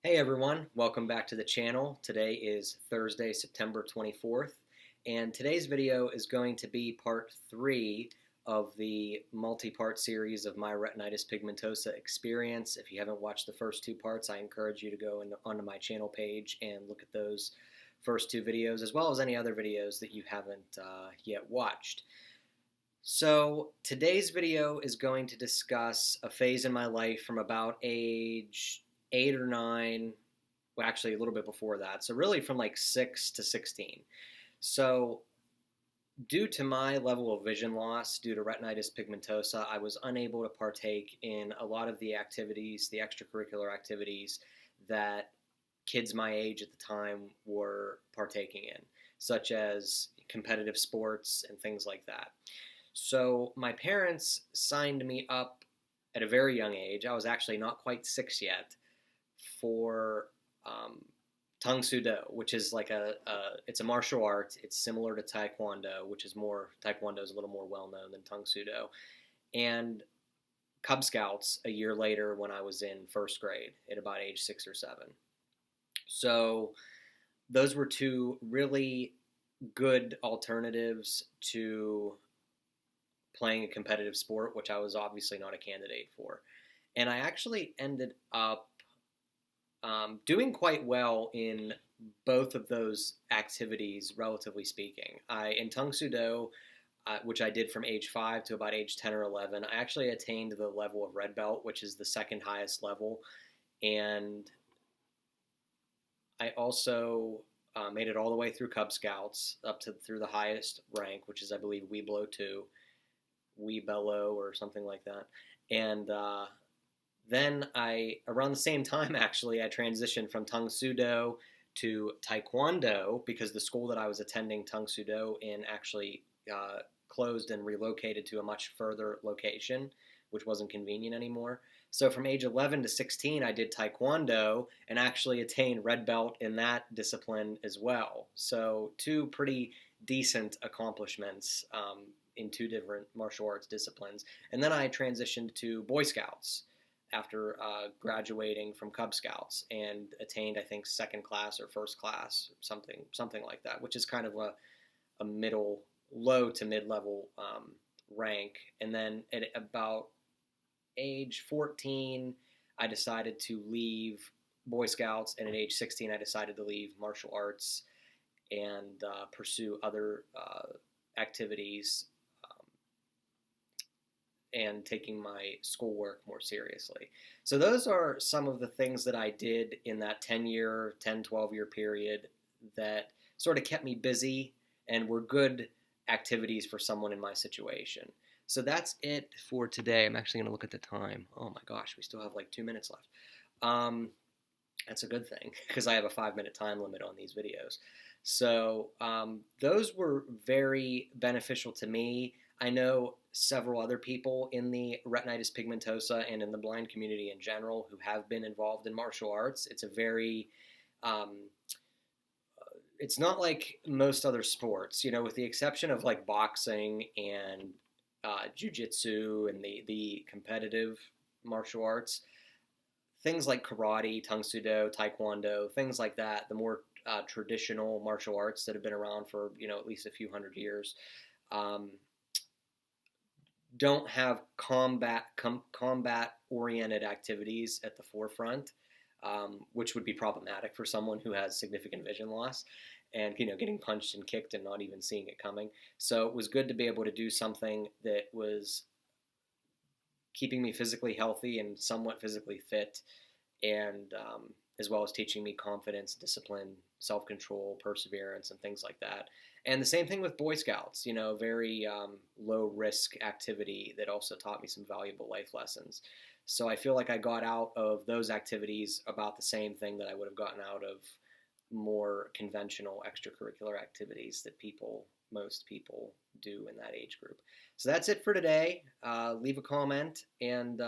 Hey everyone, welcome back to the channel. Today is Thursday, September 24th, and today's video is going to be part 3 of the multi-part series of my retinitis pigmentosa experience. If you haven't watched the first 2 parts, I encourage you to go onto my channel page and look at those first 2 videos, as well as any other videos that you haven't yet watched. So today's video is going to discuss a phase in my life from about age 8 or 9, well, actually a little bit before that. So really from like 6 to 16. So due to my level of vision loss due to retinitis pigmentosa, I was unable to partake in a lot of the activities, the extracurricular activities that kids my age at the time were partaking in, such as competitive sports and things like that. So my parents signed me up at a very young age. I was actually not quite 6 yet, for Tang Soo Do, which is like it's a martial art. It's similar to Taekwondo, Taekwondo is a little more well known than Tang Soo Do, and Cub Scouts a year later when I was in first grade at about age 6 or 7. So those were 2 really good alternatives to playing a competitive sport, which I was obviously not a candidate for. And I actually ended up doing quite well in both of those activities, relatively speaking. In Tang Soo Do, which I did from age 5 to about age 10 or 11, I actually attained the level of red belt, which is the second highest level. And I also made it all the way through Cub Scouts, through the highest rank, which is, I believe, Weeblo 2, Weebello or something like that. And then around the same time, actually, I transitioned from Tang Soo Do to Taekwondo because the school that I was attending Tang Soo Do in actually closed and relocated to a much further location, which wasn't convenient anymore. So from age 11 to 16, I did Taekwondo and actually attained red belt in that discipline as well. So 2 pretty decent accomplishments in 2 different martial arts disciplines. And then I transitioned to Boy Scouts after graduating from Cub Scouts and attained, I think, second class or first class, something like that, which is kind of a low to mid-level rank. And then at about age 14, I decided to leave Boy Scouts, and at age 16, I decided to leave martial arts and pursue other activities and taking my schoolwork more seriously. So those are some of the things that I did in that 12-year period that sort of kept me busy and were good activities for someone in my situation. So that's it for today. I'm actually going to look at the time. Oh my gosh, we still have like 2 minutes left. That's a good thing because I have a 5-minute time limit on these videos. So those were very beneficial to me. I know several other people in the retinitis pigmentosa and in the blind community in general who have been involved in martial arts. It's a very, it's not like most other sports, with the exception of like boxing and jiu-jitsu and the competitive martial arts. Things like karate, Tang Soo Do, Taekwondo, things like that, the more traditional martial arts that have been around for, at least a few hundred years, don't have combat-oriented activities at the forefront, which would be problematic for someone who has significant vision loss and, getting punched and kicked and not even seeing it coming. So it was good to be able to do something that was keeping me physically healthy and somewhat physically fit, and as well as teaching me confidence, discipline, self-control, perseverance, and things like that. And the same thing with Boy Scouts, very low-risk activity that also taught me some valuable life lessons. So I feel like I got out of those activities about the same thing that I would have gotten out of more conventional extracurricular activities that most people do in that age group. So that's it for today. Leave a comment, and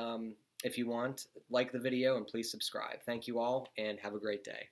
if you want, like the video, and please subscribe. Thank you all, and have a great day.